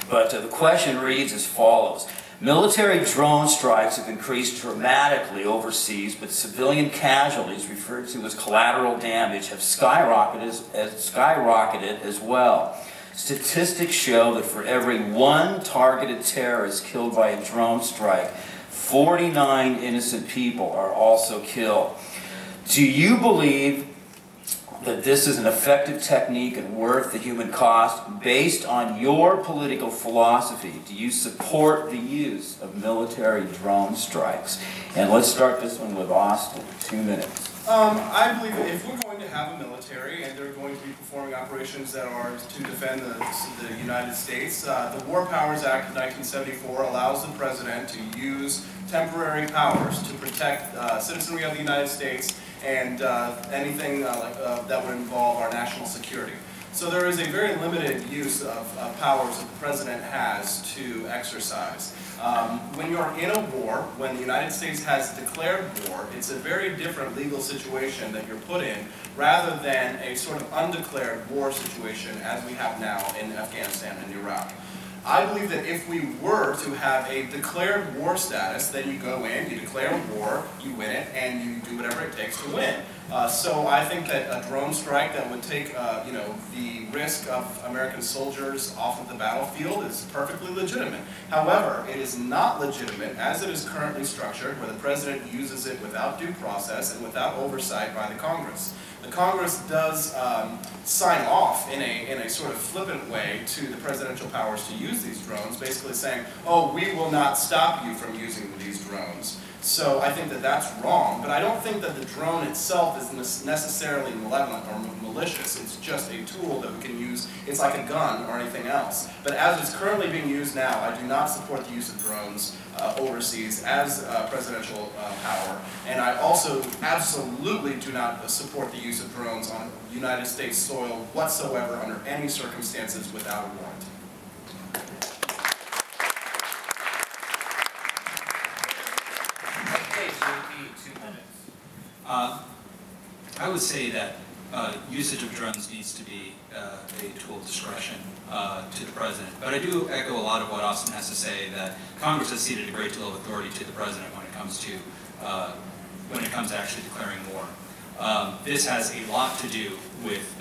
But the question reads as follows. Military drone strikes have increased dramatically overseas, but civilian casualties, referred to as collateral damage, have skyrocketed as well. Statistics show that for every one targeted terrorist killed by a drone strike, 49 innocent people are also killed. Do you believe that this is an effective technique and worth the human cost? Based on your political philosophy, do you support the use of military drone strikes? And let's start this one with Austin. 2 minutes. I believe that if we're going to have a military and they're going to be performing operations that are to defend the United States, the War Powers Act of 1974 allows the president to use temporary powers to protect citizenry of the United States and anything that would involve our national security. So there is a very limited use of powers that the president has to exercise. When you're in a war, when the United States has declared war, it's a very different legal situation that you're put in rather than a sort of undeclared war situation as we have now in Afghanistan and Iraq. I believe that if we were to have a declared war status, then you go in, you declare a war, you win it, and you do whatever it takes to win. So I think that a drone strike that would take the risk of American soldiers off of the battlefield is perfectly legitimate. However, it is not legitimate as it is currently structured, where the president uses it without due process and without oversight by the Congress. The Congress does sign off in a sort of flippant way to the presidential powers to use these drones, basically saying, oh, we will not stop you from using these drones. So I think that that's wrong, but I don't think that the drone itself is necessarily malevolent or malicious. It's just a tool that we can use. It's like a gun or anything else. But as it's currently being used now, I do not support the use of drones overseas as presidential power. And I also absolutely do not support the use of drones on United States soil whatsoever under any circumstances without a warrant. I would say that usage of drones needs to be a tool of discretion to the president. But I do echo a lot of what Austin has to say, that Congress has ceded a great deal of authority to the president when it comes to actually declaring war. This has a lot to do with,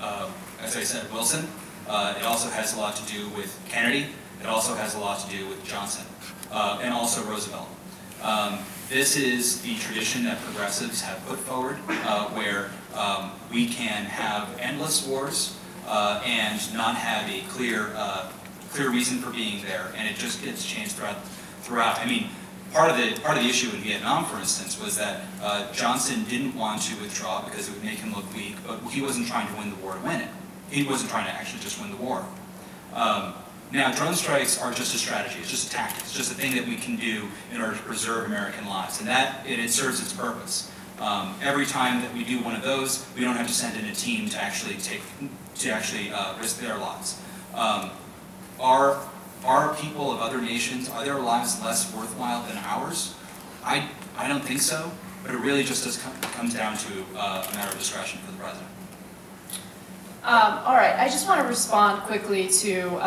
as I said, Wilson. It also has a lot to do with Kennedy. It also has a lot to do with Johnson, and also Roosevelt. This is the tradition that progressives have put forward, where we can have endless wars and not have a clear reason for being there, and it just gets changed throughout. I mean, part of the issue in Vietnam, for instance, was that Johnson didn't want to withdraw because it would make him look weak, but he wasn't trying to win the war to win it. He wasn't trying to actually just win the war. Now, drone strikes are just a strategy. It's just a tactic. It's just a thing that we can do in order to preserve American lives, and it serves its purpose. Every time that we do one of those, we don't have to send in a team to actually risk their lives. Are people of other nations, are their lives less worthwhile than ours? I don't think so, but it really just comes down to a matter of discretion for the president. All right, I just want to respond quickly to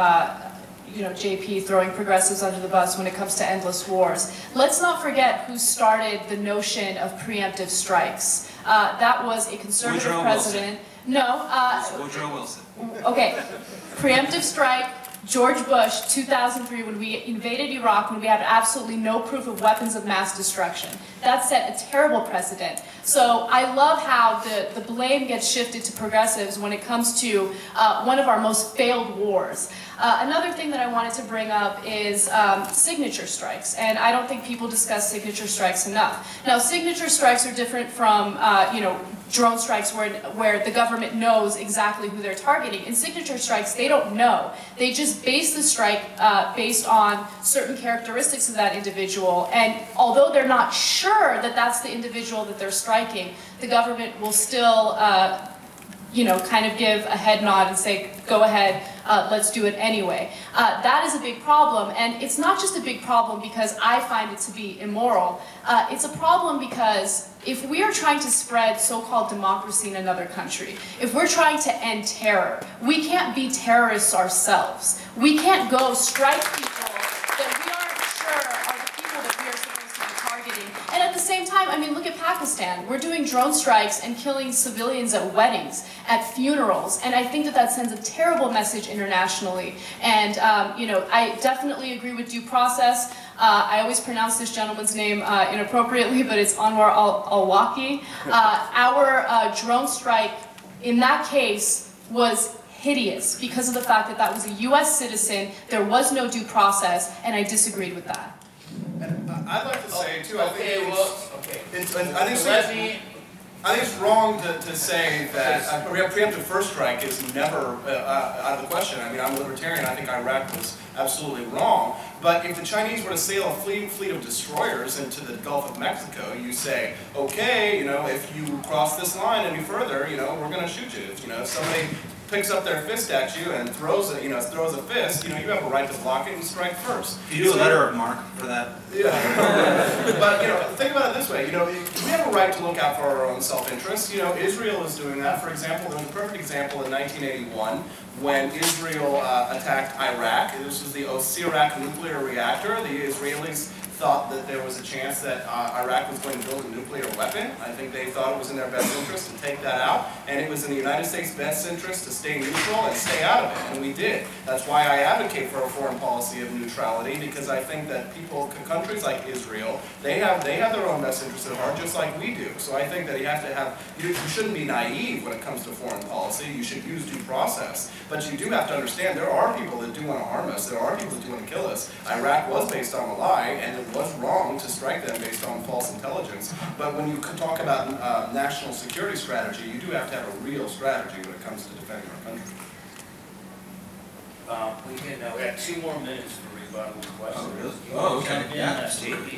JP throwing progressives under the bus when it comes to endless wars. Let's not forget who started the notion of preemptive strikes. That was a conservative president. Wilson. No. Woodrow Wilson. Okay. Preemptive strike. George Bush, 2003, when we invaded Iraq, when we had absolutely no proof of weapons of mass destruction. That set a terrible precedent. So I love how the blame gets shifted to progressives when it comes to one of our most failed wars. Another thing that I wanted to bring up is signature strikes, and I don't think people discuss signature strikes enough. Now, signature strikes are different from, drone strikes where the government knows exactly who they're targeting. In signature strikes, they don't know. They just base the strike based on certain characteristics of that individual, and although they're not sure that that's the individual that they're striking, the government will still kind of give a head nod and say, go ahead, let's do it anyway. That is a big problem, and it's not just a big problem because I find it to be immoral. It's a problem because if we are trying to spread so-called democracy in another country, if we're trying to end terror, we can't be terrorists ourselves. We can't go strike people that we aren't sure are the people that we are supposed to be targeting. And at the same time, I mean, look at Pakistan. We're doing drone strikes and killing civilians at weddings, at funerals, and I think that that sends a terrible message internationally. And, you know, I definitely agree with due process. I always pronounce this gentleman's name inappropriately, but it's Anwar al-Awlaki. Our drone strike, in that case, was hideous because of the fact that that was a U.S. citizen, there was no due process, and I disagreed with that. And I'd like to say, too, I think it's wrong to say that a preemptive first strike is never out of the question. I mean, I'm a libertarian. I think Iraq was absolutely wrong. But if the Chinese were to sail a fleet of destroyers into the Gulf of Mexico, you say, okay, you know, if you cross this line any further, you know, we're going to shoot you. If, you know, somebody picks up their fist at you and throws a fist, you know, you have a right to block it and strike first. Do you do a letter of marque for that? Yeah. But, you know, think about it this way, you know, we have a right to look out for our own self-interest. You know, Israel is doing that. For example, there was a perfect example in 1981 when Israel attacked Iraq. This was the Osirak nuclear reactor. The Israelis thought that there was a chance that Iraq was going to build a nuclear weapon. I think they thought it was in their best interest to take that out, and it was in the United States' best interest to stay neutral and stay out of it, and we did. That's why I advocate for a foreign policy of neutrality, because I think that countries like Israel, they have their own best interests at heart, just like we do. So I think that you shouldn't be naive when it comes to foreign policy. You should use due process, but you do have to understand there are people that do want to harm us. There are people that do want to kill us. Iraq was based on a lie, and it was wrong to strike them based on false intelligence. But when you talk about national security strategy, you do have to have a real strategy when it comes to defending our country. We have 2 more minutes for rebuttal questions. Oh, really? Oh, okay. Yeah.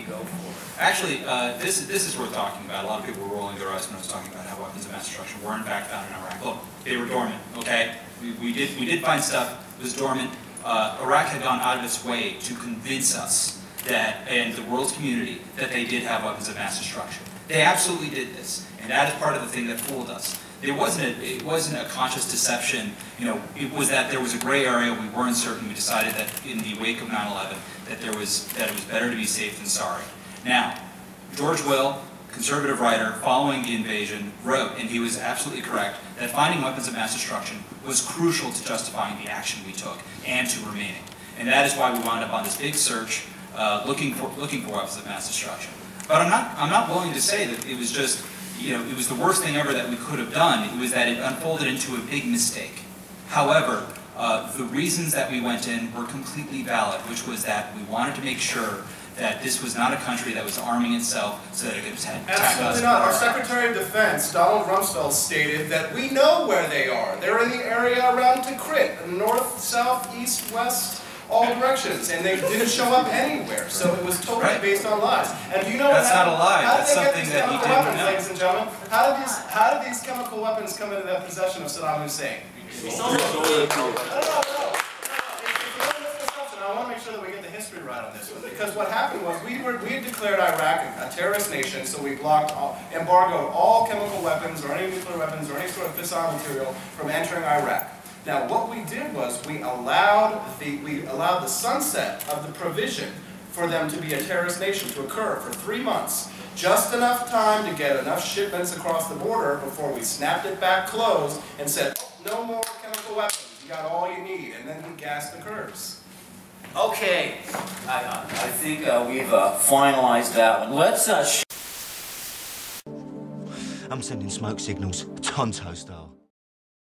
Go for it. Actually, this is worth talking about. A lot of people were rolling their eyes when I was talking about how weapons of mass destruction were in fact found in Iraq. Look, they were dormant. Okay, we did find stuff. It was dormant. Iraq had gone out of its way to convince us that, and the world's community, that they did have weapons of mass destruction. They absolutely did this, and that is part of the thing that fooled us. It wasn't a conscious deception. You know, it was that there was a gray area. We weren't certain. We decided that in the wake of 9/11, that it was better to be safe than sorry. Now, George Will, conservative writer, following the invasion, wrote, and he was absolutely correct, that finding weapons of mass destruction was crucial to justifying the action we took and to remaining. And that is why we wound up on this big search, looking for weapons of mass destruction. But I'm not willing to say that it was just, you know, it was the worst thing ever that we could have done. It was that it unfolded into a big mistake. However, the reasons that we went in were completely valid, which was that we wanted to make sure that this was not a country that was arming itself so that it could attack us. Absolutely not. Our Secretary of Defense, Donald Rumsfeld, stated that we know where they are. They're in the area around Tikrit, north, south, east, west, all directions, and they didn't show up anywhere. So it was totally based on lies. And do you know that's not a lie. That's something that he didn't know. Ladies and gentlemen, how did these chemical weapons come into the possession of Saddam Hussein? I want to make sure that we get the history right on this one, because what happened was we had declared Iraq a terrorist nation, so we embargoed all chemical weapons or any nuclear weapons or any sort of fissile material from entering Iraq. Now, what we did was we allowed the sunset of the provision for them to be a terrorist nation to occur for 3 months. Just enough time to get enough shipments across the border before we snapped it back closed and said, oh, no more chemical weapons. You got all you need. And then we gassed the Kurds. Okay, I think we've finalized that one. Let's I'm sending smoke signals, Tonto style.